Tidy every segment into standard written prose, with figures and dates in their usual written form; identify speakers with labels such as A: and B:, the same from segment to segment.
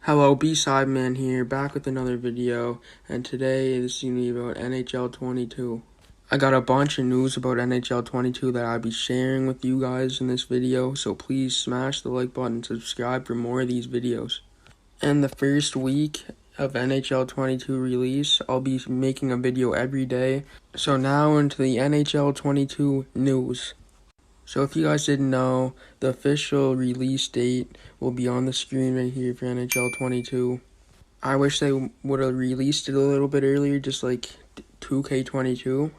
A: Hello, B-Side Man here, back with another video, and today this is going to be about NHL 22. I got a bunch of news about NHL 22 that I'll be sharing with you guys in this video, so please smash the like button and subscribe for more of these videos. And the first week of NHL 22 release, I'll be making a video every day. So now into the NHL 22 news. So if you guys didn't know, the official release date will be on the screen right here for NHL 22. I wish they would have released it a little bit earlier, just like 2K22.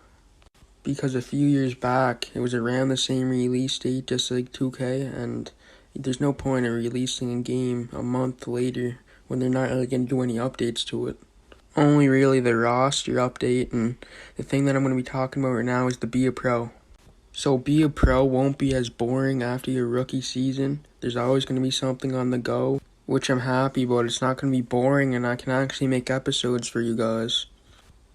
A: Because a few years back, it was around the same release date, just like 2K, and there's no point in releasing a game a month later when they're not really going to do any updates to it. Only really the roster update, and the thing that I'm going to be talking about right now is the Be a Pro. So Be a Pro won't be as boring after your rookie season. There's always going to be something on the go, which I'm happy about. It's not going to be boring, and I can actually make episodes for you guys.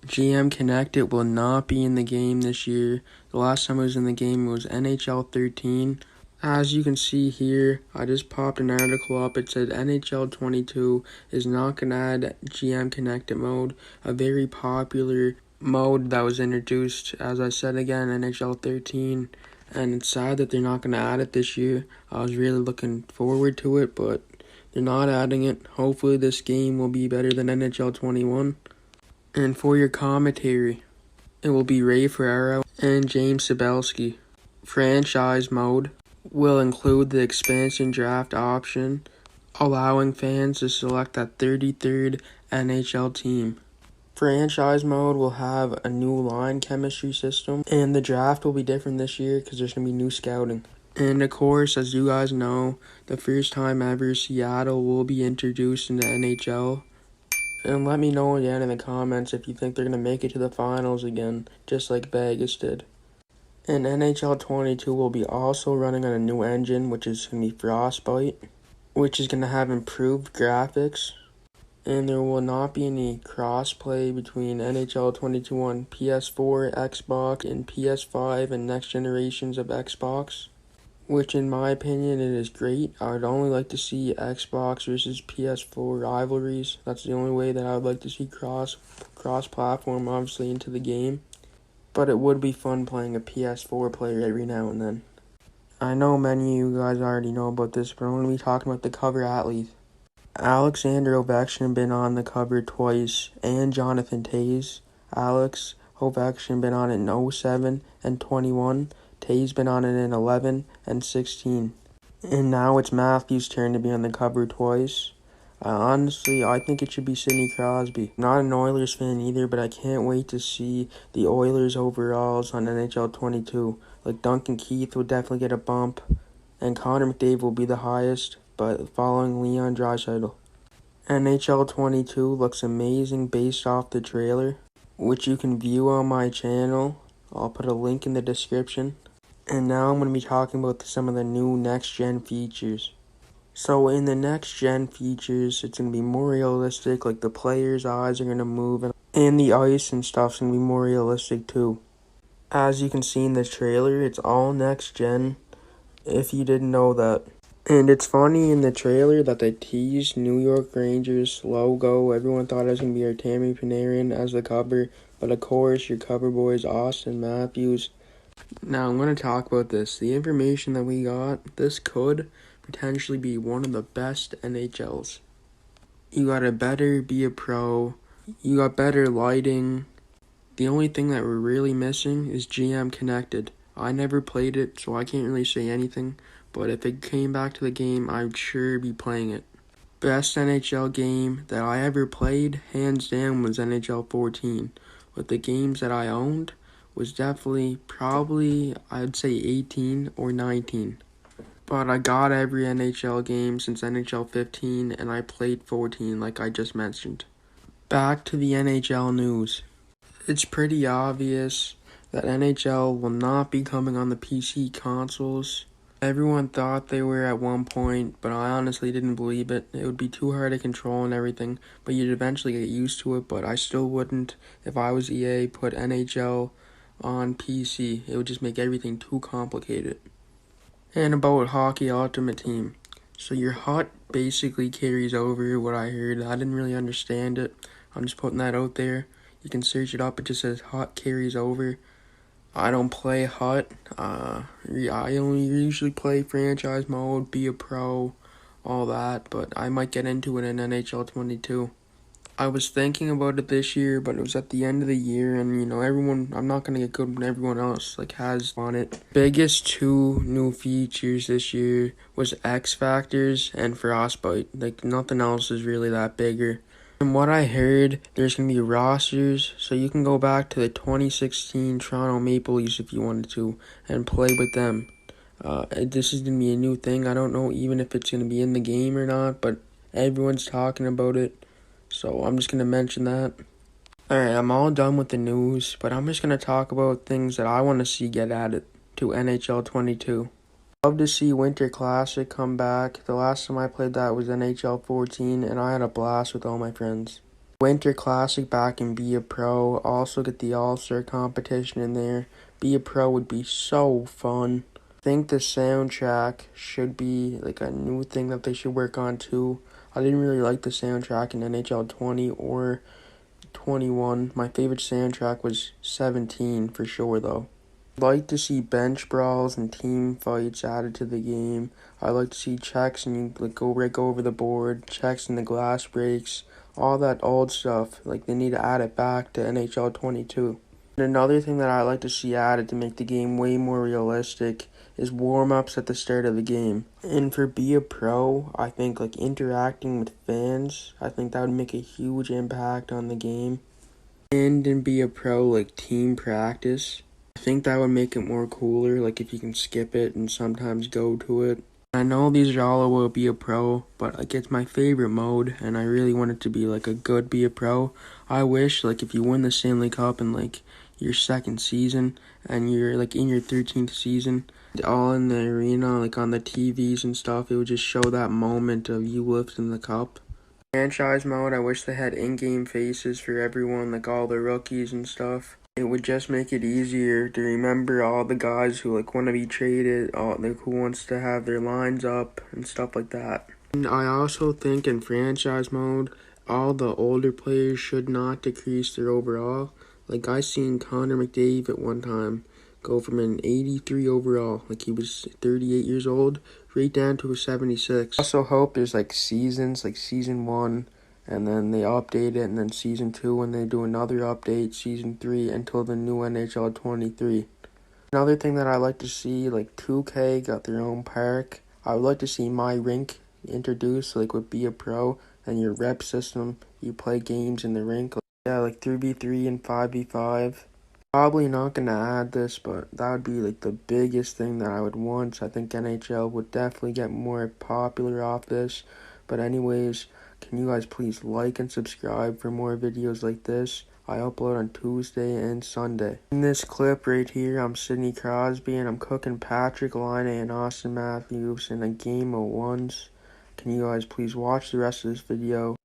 A: GM Connected will not be in the game this year. The last time it was in the game was NHL 13. As you can see here, I just popped an article up. It said NHL 22 is not going to add GM Connected mode, a very popular mode that was introduced, as I said again, NHL 13, and it's sad that they're not going to add it this year. I was really looking forward to it, but they're not adding it. Hopefully this game will be better than NHL 21. And for your commentary, it will be Ray Ferraro and James Sabelski. Franchise mode will include the expansion draft option, allowing fans to select that 33rd NHL team. Franchise mode will have a new line chemistry system, and the draft will be different this year because there's going to be new scouting. And of course, as you guys know, the first time ever Seattle will be introduced into NHL. And let me know again in the comments if you think they're going to make it to the finals again, just like Vegas did. And NHL 22 will be also running on a new engine, which is going to be Frostbite, which is going to have improved graphics. And there will not be any crossplay between NHL 22 on PS4, Xbox, and PS5 and next generations of Xbox, which in my opinion it is great. I would only like to see Xbox versus PS4 rivalries. That's the only way that I would like to see cross-platform obviously into the game. But it would be fun playing a PS4 player every now and then. I know many of you guys already know about this, but I'm going to be talking about the cover athlete. Alexander Ovechkin been on the cover twice, and Jonathan Toews. Alex Ovechkin been on it in 07 and 21. Toews been on it in 11 and 16. And now it's Matthews' turn to be on the cover twice. Honestly, I think it should be Sidney Crosby. Not an Oilers fan either, but I can't wait to see the Oilers overalls on NHL 22. Like Duncan Keith will definitely get a bump, and Connor McDavid will be the highest, but following Leon Draisaitl. NHL 22 looks amazing based off the trailer, which you can view on my channel. I'll put a link in the description. And now I'm going to be talking about some of the new next-gen features. So in the next-gen features, it's going to be more realistic, like the players' eyes are going to move, and the ice and stuff's going to be more realistic too. As you can see in the trailer, it's all next-gen, if you didn't know that. And it's funny in the trailer that they teased New York Rangers logo. Everyone thought it was going to be Artemi Panarin as the cover, but of course your cover boy is Austin Matthews. Now I'm going to talk about this. The information that we got, this could potentially be one of the best NHLs. You got a better Be a Pro, you got better lighting. The only thing that we're really missing is GM Connected. I never played it, so I can't really say anything, but if it came back to the game, I'd sure be playing it. Best NHL game that I ever played, hands down, was NHL 14. With the games that I owned, was definitely, probably, I'd say 18 or 19. But I got every NHL game since NHL 15, and I played 14 like I just mentioned. Back to the NHL news. It's pretty obvious that NHL will not be coming on the PC consoles. Everyone thought they were at one point, but I honestly didn't believe it. It would be too hard to control and everything, but you'd eventually get used to it, but I still wouldn't, if I was EA, put NHL on PC. It would just make everything too complicated. And about Hockey Ultimate Team. So your hot basically carries over what I heard. I didn't really understand it. I'm just putting that out there. You can search it up. It just says hot carries over. I don't play hut. I only usually play franchise mode, be a pro, all that. But I might get into it in NHL 22. I was thinking about it this year, but it was at the end of the year, and everyone. I'm not gonna get good when everyone else has on it. Biggest two new features this year was X Factors and Frostbite. Nothing else is really that bigger. From what I heard, there's going to be rosters, so you can go back to the 2016 Toronto Maple Leafs if you wanted to, and play with them. This is going to be a new thing. I don't know even if it's going to be in the game or not, but everyone's talking about it, so I'm just going to mention that. Alright, I'm all done with the news, but I'm just going to talk about things that I want to see get added to NHL 22. Love to see Winter Classic come back. The last time I played that was NHL 14, and I had a blast with all my friends. Winter Classic back and be a pro. Also get the All-Star competition in there. Be a pro would be so fun. I think the soundtrack should be a new thing that they should work on too. I didn't really like the soundtrack in NHL 20 or 21. My favorite soundtrack was 17 for sure though. I'd like to see bench brawls and team fights added to the game. I like to see checks and you go over the board, checks and the glass breaks, all that old stuff. They need to add it back to NHL 22. And another thing that I like to see added to make the game way more realistic is warm-ups at the start of the game. And for be a pro, I think interacting with fans, I think that would make a huge impact on the game. And in be a pro, team practice. I think that would make it more cooler, if you can skip it and sometimes go to it. I know these are all about be a pro, but it's my favorite mode, and I really want it to be a good be a pro. I wish if you win the Stanley Cup in your second season, and you're in your 13th season, all in the arena, on the TVs and stuff, it would just show that moment of you lifting the cup. Franchise mode, I wish they had in-game faces for everyone, all the rookies and stuff. It would just make it easier to remember all the guys who want to be traded, who wants to have their lines up and stuff like that. And I also think in franchise mode, all the older players should not decrease their overall. I seen Connor McDavid at one time go from an 83 overall, he was 38 years old, right down to a 76. I also hope there's seasons, season 1, and then they update it, and then season 2 when they do another update, season 3 until the new NHL 23. Another thing that I like to see, 2K got their own park. I would like to see My Rink introduced, would be a pro, and your rep system, you play games in the rink. 3v3 and 5v5. Probably not going to add this, but that would be the biggest thing that I would want. I think NHL would definitely get more popular off this. But anyways, can you guys please like and subscribe for more videos like this? I upload on Tuesday and Sunday. In this clip right here, I'm Sidney Crosby and I'm cooking Patrick Laine and Austin Matthews in a game of ones. Can you guys please watch the rest of this video?